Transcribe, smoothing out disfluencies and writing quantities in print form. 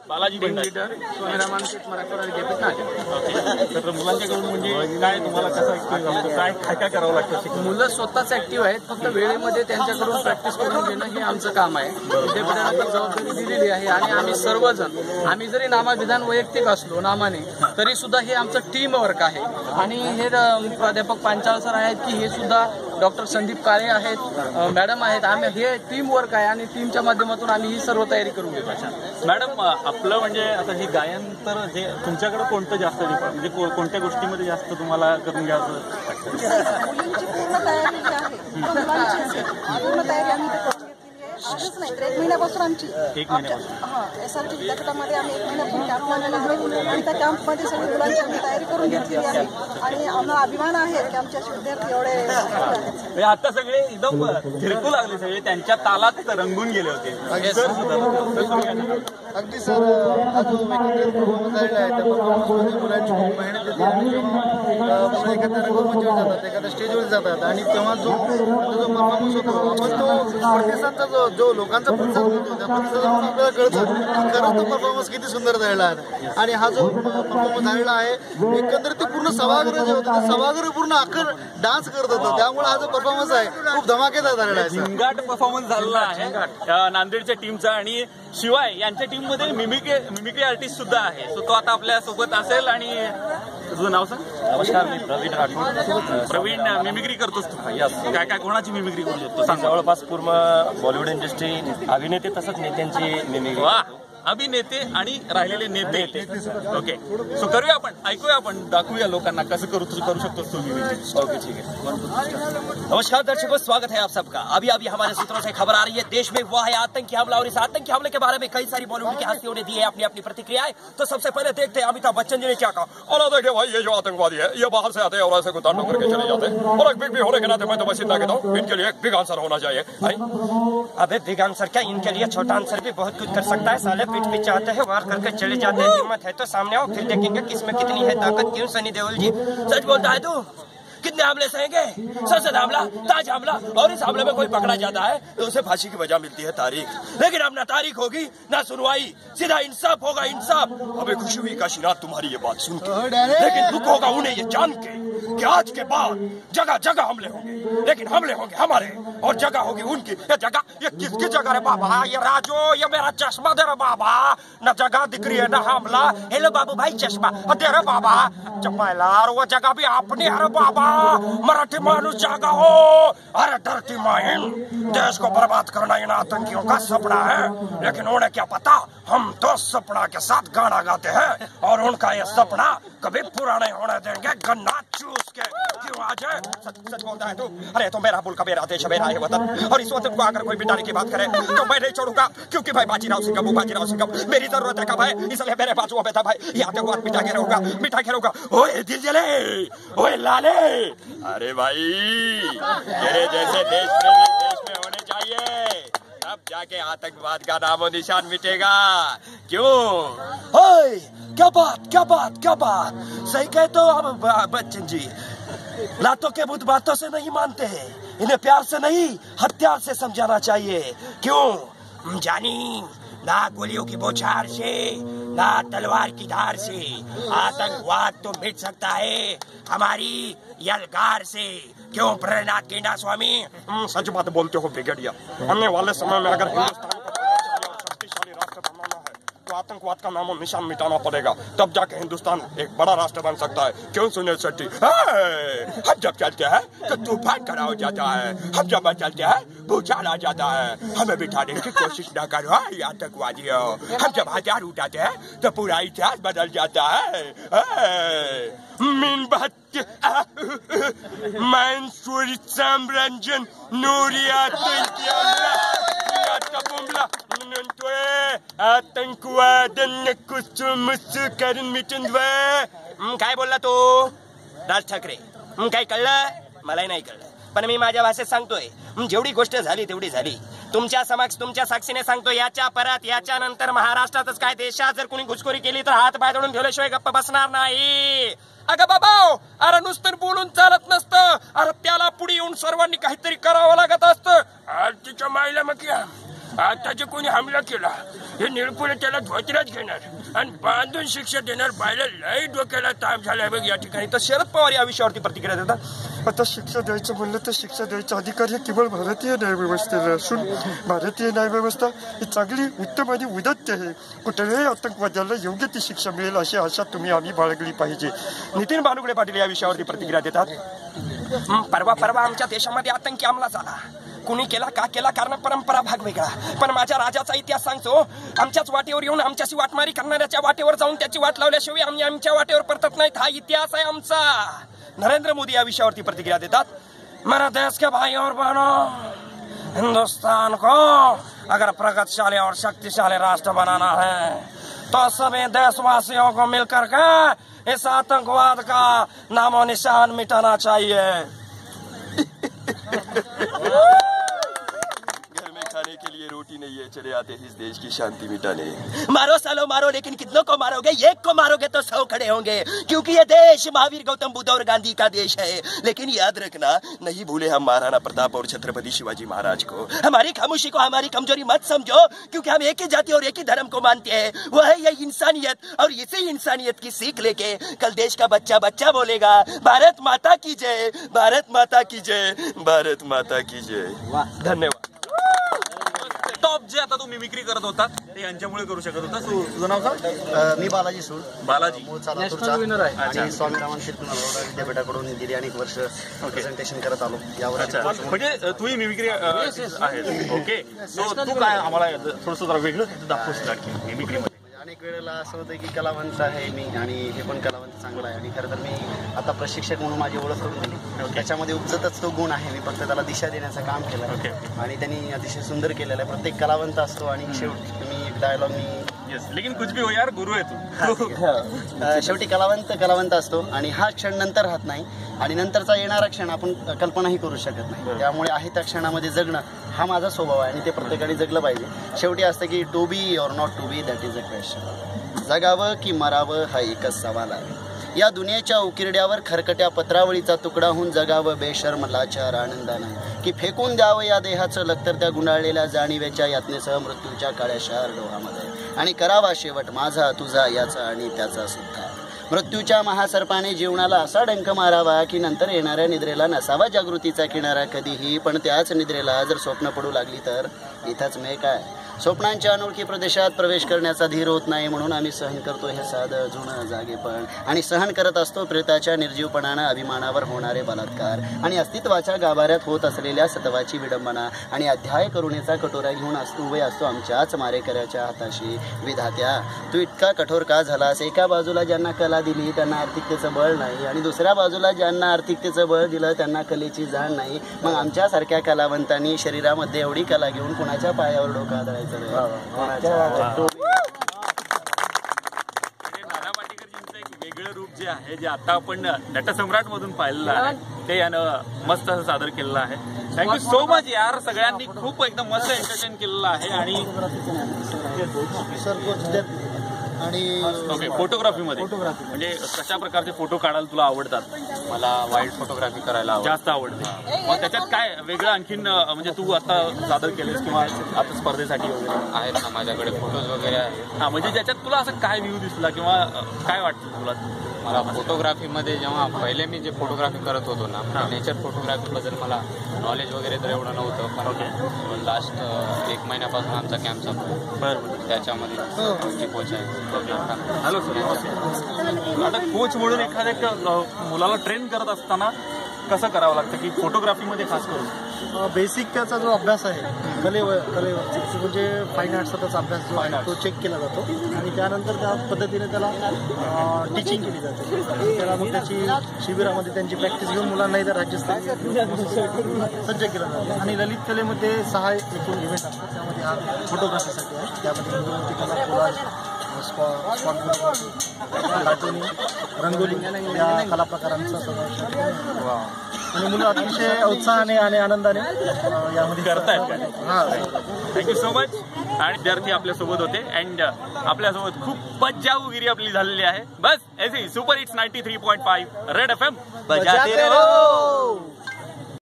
बालाजी भंडारी तर मुलांच्याकडून म्हणजे काय तुम्हाला कसं काय काय करावं लागतं? मुलं स्वतःच ऍक्टिव्ह आहेत, फक्त वेळेमध्ये त्यांच्याकडून प्रॅक्टिस करून घेणं हे आमचं काम आहे. विद्यापीठाला जबाबदारी दिलेली आहे आणि आम्ही सर्वजण, आम्ही जरी नामाभिधान वैयक्तिक असलो नामाने, तरी सुद्धा हे आमचं टीम वर्क आहे. आणि हे प्राध्यापक पांचाळ सर आहेत की हे सुद्धा डॉक्टर संदीप काळे आहेत, मॅडम आहेत. आम्ही हे टीम वर्क आहे आणि टीमच्या माध्यमातून आम्ही ही सर्व तयारी करून घेतो. मॅडम, आपलं म्हणजे आता हे गायन तर हे तुमच्याकडे कोणतं जास्त म्हणजे कोणत्या गोष्टीमध्ये जास्त तुम्हाला करून घ्यायचं? मुलींची पूर्ण तयारी जी आहे पूर्ण तयारी आम्ही करून घेतलेली आहे. आजच नाही तर 1 महिन्यापासून आमची SRT विद्यापीठामध्ये आम्ही 1 महिन्यापासून कॅम्प लावलेला आहे आणि त्या कॅम्पमध्ये सगळी मुलांची आम्ही तयारी करून घेतलेली आहे आणि आम्हाला अभिमान आहे की आमचे विद्यार्थी एवढे आता सगळे एकदम फिरकू लागले, सगळे त्यांच्या तालात रंगून गेले होते. अगदी सर, हा जो एकत्रित परफॉर्मन्स झालेला आहे त्या परफॉर्मन्समध्ये मुलांची खूप मेहनत येते. मुलं एखाद्या रंगमंचावर जातात, एखाद्या स्टेजवर जातात आणि तेव्हा जो परफॉर्मन्स होतो आपण तो प्रतिसादचा जो लोकांचा प्रतिसाद होतो त्या प्रतिसादातून आपल्याला कळतं की खरंच तो परफॉर्मन्स किती सुंदर झालेला आहे. आणि हा जो परफॉर्मन्स झालेला आहे एकंदरीत ते पूर्ण सभागृह जे होतं ते सभागृह पूर्ण अख्खं डान्स करत होतं. त्यामुळे हा जो परफॉर्मन्स आहे खूप धमाकेदार झालेला आहे. झिंगाट परफॉर्मन्स झालेला आहे नांदेडच्या टीमचा. आणि शिवाय यांच्या टीम मध्ये मिमिक्री आर्टिस्ट सुद्धा आहे. सो तो आता आपल्या सोबत असेल. आणि तुझं नाव सांग. नमस्कार, मी प्रवीण राठोड. प्रवीण, मिमिक्री करतोस तू? काय काय कोणाची मिमिक्री करू शकतो सांग? जवळपास पूर्ण बॉलिवूड इंडस्ट्री अभिनेते तसंच नेत्यांची मिमिक्री. वा, अभिनेते आणि राहिलेले नेते. ओके, सो करूया आपण, ऐकूया आपण, दाखवूया लोकांना कसं करू शकतोस तू मिमिक्री. ओके, ठीक है. नमस्कार दर्शकों, स्वागत है आप सबका. अभी हमारे सूत्रों से खबर आ रही है, देश में हुआ है आतंकी हमला और इस आतंकी हमले के बारे में कई सारी बॉलीवुड की हस्तियों ने दी है अपनी अपनी प्रतिक्रियाएं. तो सबसे पहले देखते हैं अमिताभ बच्चन जी ने क्या कहा. और देखिए भाई, ये जो आतंकवादी है ये बाहर से आते हैं और ऐसे गुतांडो करके चले जाते हैं. और एक बिग भी होने के नाते मैं तो बस इतना कहता हूँ, इनके लिए एक बिग आंसर होना चाहिए. अबे बिग आंसर क्या, इनके लिए छोटा आंसर भी बहुत कुछ कर सकता है. साले पीठ पीछे आते हैं, वार करके चले जाते हैं. हिम्मत है तो सामने आओ, फिर देखेंगे किसमें कितनी है ताकत. क्यों सनी देओल जी, सच बोलता है तू? कितने हमले सहेंगे? संसद हमला, ताज हमला, और इस हमले में कोई पकड़ा जाता है तो उसे फांसी की वजह मिलती है तारीख. लेकिन अब ना तारीख होगी ना सुनवाई, सीधा इंसाफ होगा, इंसाफ. अबे खुशी हुई काशीनाथ तुम्हारी ये बात सुन के, लेकिन दुख होगा उन्हें ये जान के कि आज के बाद जगह जगह हमले होंगे. लेकिन हमले होंगे हमारे और जगह होगी उनकी. ये जगह, ये किसकी जगह रे बाबा? ये राजो, ये मेरा चश्मा दे रे बाबा. न जगह दिख रही है ना हमला. हेलो बाबू भाई, चश्मा दे रे बाबा. चपायलार, वो जगह भी अपनी है रे बाबा. मराठी मानुस जागा हो. अरे डरती माइन, देश को बर्बाद करना इन आतंकियों का सपना है. लेकिन उन्हें क्या पता, हम तो सपना के साथ गाना गाते हैं और उनका ये सपना कभी पूरा नहीं होने देंगे. गन्ना चूस के क्यों आज है. सच बोलता है तू? अरे तो मेरा मुल्क, मेरा देश, मेरा है वतन. और इस वतन को अगर कोई मिटाने की बात करे तो मैं नहीं छोड़ूंगा. क्योंकि भाई बाजीराव सिंघम मेरी जरूरत है का भाई, इसलिए मेरे बाजुओं में था भाई. ये आतंकवाद मिटा के रहूंगा. ओए दिल जले, ओए लाले. अरे भाई, तेरे जैसे देश में होने चाहिए, तब जाके आतंकवाद का नामो निशान मिटेगा. क्यों? ओए, क्या बात. सही कहते हो अब बच्चन जी. लातों के बुत बातों से नहीं मानते हैं, इन्हें प्यार से नहीं हथियार से समझाना चाहिए. क्यों जानी, ना गोलियों की बौछार से ना तलवार की धार से आतंकवाद तो मिट सकता है हमारी यलगार से. क्यों प्रेरणाथ कीना स्वामी? सच बात बोलते हो बिगड़िया. आने वाले समय में अगर हिंदुस्तान को शक्तिशाली राष्ट्र बनाना है तो आतंकवाद का नामो निशान मिटाना पड़ेगा. तब जाके हिंदुस्तान एक बड़ा राष्ट्र बन सकता है. क्यों सुनील शेट्टी? हम जब चलते हैं तो तूफान खड़ा हो जाता है. हम जब चलते हैं भूचाल आ जाता है. हमें बिठाने की कोशिश न करो आतंकवादियों. हम जब हथियार उठाते हैं तो पूरा इतिहास बदल जाता है. मंसूर साम्राज्य नूरिया आतंकवाद्यांना कुसुमुसु करून मिटून. काय बोलला तो राज ठाकरे? काय कळलं? मलाही नाही कळलं, पण मी माझ्या भाषेत सांगतोय. जेवढी गोष्ट झाली तेवढी झाली. तुमच्या समक्ष तुमच्या साक्षीने सांगतो, याच्या परत याच्या नंतर महाराष्ट्रातच काय देशात जर कोणी घुसखोरी केली तर हात पाय जोडून ठेवल्याशिवाय गप्प बसणार नाही. अगं बाबा, अरे नुसतं बोलून चालत नसतं. अरे त्याला पुढे येऊन सर्वांनी काहीतरी करावं लागत असतं. तिच्या माईला मग आता जे कोणी हमला केला हे निरपुरे त्याला धोत्राच घेणार आणि बांधून शिक्षा देणार. पाहिलं लय डोक्याला ताप झालाय बघ या ठिकाणी. तर शरद पवार या विषयावरती प्रतिक्रिया देतात. आता शिक्षा द्यायचं म्हणलं तर शिक्षा द्यायचा अधिकार हे केवळ भारतीय न्यायव्यवस्थेला असून भारतीय न्यायव्यवस्था ही चांगली उत्तम आणि उदात्त आहे. कुठल्याही आतंकवाद्याला योग्य ती शिक्षा मिळेल अशी आशा आम्ही बाळगली पाहिजे. नितीन भानुगडे पाटील या विषयावरती प्रतिक्रिया देतात. परवा आमच्या देशामध्ये आतंकी हमला झाला. कुणी केला का केला कारण परंपरा भाग वेगळा. पण माझ्या राजाचा इतिहास सांगतो, आमच्याच वाटेवर येऊन आमच्याशी वाटमारी करणाऱ्याच्या वाटेवर जाऊन त्याची वाट लावल्याशिवाय आम्ही आमच्या वाटेवर परतत नाहीत. हा इतिहास आहे आमचा. नरेंद्र मोदी या विषयावरती प्रतिक्रिया देतात. मेरे देश के भाई और बहनों, हिंदुस्तान को अगर प्रगतिशाली और शक्तिशाली राष्ट्र बनाना है तो सभी देशवासियों को मिलकर के इस आतंकवाद का नामो निशान मिटाना चाहिए. घर में खाने के लिए रोटी नहीं है, चले आते इस देश की शांति मिटाने. मारो सालो मारो, लेकिन कितनों को मारोगे? एक को मारोगे तो 100 खड़े होंगे, क्योंकि ये देश महावीर गौतम बुद्ध और गांधी का देश है. लेकिन याद रखना, नहीं भूले हम महाराणा प्रताप और छत्रपति शिवाजी महाराज को. हमारी खामोशी को हमारी कमजोरी मत समझो, क्योंकि हम एक ही जाति और एक ही धर्म को मानते हैं. वो है ये इंसानियत. और इसी इंसानियत की सीख लेके कल देश का बच्चा बच्चा बोलेगा भारत माता की जय, भारत माता की जय, भारत माता की जय. धन्यवाद. टॉप जे आता तू मिमिक्री करत होता ते यांच्यामुळे करू शकत होता. तुझं नाव सांग. मी बालाजी सूळ, बालाजी. मूळचा लातूरचा आणि स्वामी रामानंद शिरकुमार विद्यापीठाकडून गेली अनेक वर्ष प्रेझेंटेशन करत आलो. यावर म्हणजे तूही मिमिक्री आहे. ओके. सो तू काय आम्हाला थोडंसं जरा वेगळं दाखवूस मिमिक्रीमध्ये? अनेक वेळेला असं होतं की कलावंत आहे मी आणि हे पण कलावंत चांगलं आहे. आणि खरं तर मी आता प्रशिक्षक म्हणून माझी ओळख करून दिली. त्याच्यामध्ये उपजतच तो गुण आहे. मी फक्त त्याला दिशा देण्याचं काम केलं आणि त्यांनी अतिशय सुंदर केलेलं आहे. प्रत्येक कलावंत असतो आणि शेवटी मी एक डायलॉग लेकिन कुछ भी हो यार, गुरु आहे तू. शेवटी कलावंत असतो आणि हा क्षण नंतर राहत नाही आणि नंतरचा येणारा क्षण आपण कल्पनाही करू शकत नाही. त्यामुळे आहे त्या क्षणामध्ये जगणं हा माझा स्वभाव आहे आणि ते प्रत्येकाने जगलं पाहिजे. शेवटी असतं की टू बी और not to be, that is a question. जगावं की मरावं हा एकच सवाल आहे. या दुनियेच्या उकिरड्यावर खरकट्या पत्रावळीचा तुकडा होऊन जगावं बेशर्म लाचार आनंदानं, की फेकून द्यावं या देहाचं लखतर त्या गुंडाळलेल्या जाणीवेच्या यातनेसह मृत्यूच्या काळ्या शार डोहामध्ये, आणि करावा शेवट माझा तुझा याचा आणि त्याचा सुद्धा. मृत्यूच्या महासर्पाने जीवनाला असा डंक मारावा की नंतर येणाऱ्या निद्रेला नसावा जागृतीचा किनारा कधीही. पण त्याच निद्रेला जर स्वप्न पडू लागली तर इथंच मे काय. स्वप्नांच्या अनोळखी प्रदेशात प्रवेश करण्याचा धीर होत नाही, म्हणून आम्ही सहन करतो हे साधं जुनं जागेपण, आणि सहन करत असतो प्रेताच्या निर्जीवपणानं अभिमानावर होणारे बलात्कार, आणि अस्तित्वाच्या गाभाऱ्यात होत असलेल्या सत्वाची विडंबना, आणि अध्याय करुणेचा कटोरा घेऊन उभे असतो आमच्याच मारेकऱ्याच्या हाताशी. विधात्या, तू इतका कठोर का झालास? एका बाजूला ज्यांना कला दिली त्यांना आर्थिकतेचं बळ नाही, आणि दुसऱ्या बाजूला ज्यांना आर्थिकतेचं बळ दिलं त्यांना कलेची जाण नाही. मग आमच्यासारख्या कलावंतांनी शरीरामध्ये एवढी कला घेऊन कुणाच्या पायावर डोका आदळायचं? नाना पाटेकरजींचं एक वेगळं रूप जे आहे, जे आता आपण नटसम्राट मधून पाहिलेलं आहे, ते यानं मस्त असं सादर केलेलं आहे. थँक्यू सो मच यार, सगळ्यांनी खूप एकदम मस्त एंटरटेन केलेलं आहे. आणि आणि ओके, फोटोग्राफीमध्ये म्हणजे कशा प्रकारचे फोटो काढायला तुला आवडतात? मला वाईल्ड फोटोग्राफी करायला जास्त आवडते. मग त्याच्यात काय वेगळं आणखीन म्हणजे तू आता सादर केलेस किंवा आता स्पर्धेसाठी वगैरे आहेत ना माझ्याकडे फोटोज वगैरे आहेत. हा, म्हणजे ज्याच्यात तुला असं काय व्ह्यू दिसला किंवा काय वाटतं तुला? मला फोटोग्राफीमध्ये जेव्हा पहिले मी जे फोटोग्राफी करत होतो ना, नेचर फोटोग्राफीबद्दल मला नॉलेज वगैरे तर एवढं नव्हतं, पण लास्ट 1 महिन्यापासून आमचा कॅम्प चालू आहे. बरं, त्याच्यामध्ये कोच आहे. Hello sir. आता कोच म्हणून एखाद्या मुलाला ट्रेन करत असताना कसं करावं लागतं की फोटोग्राफीमध्ये खास करून? बेसिक त्याचा जो अभ्यास आहे कलेवरचा, म्हणजे फाईन आर्ट्सचा अभ्यास जो आहे तो चेक केला जातो, आणि त्यानंतर त्या पद्धतीने त्याला टीचिंग केली जाते. त्याला मग त्याची शिबिरामध्ये त्यांची प्रॅक्टिस घेऊन मुलांना इथं राज्यस्तरीय सज्ज केलं जातं. आणि ललित कलेमध्ये 6 एकूण इव्हेंट असतात, त्यामध्ये हा फोटोग्राफीसाठी आहे. त्यामध्ये कला, कोलाज, कार्टूनिंग, रंगोली या कला प्रकारांचा समावेश आहे. आणि मुलं अतिशय उत्साहाने आणि आनंदाने यामध्ये करतायत. Thank you so much. आणि विद्यार्थी आपल्यासोबत होते अँड आपल्यासोबत खूप बजाऊगिरी आपली झालेली आहे. बस ऐसे सुपर हिट्स 93.5 रेड FM बजाते रहो.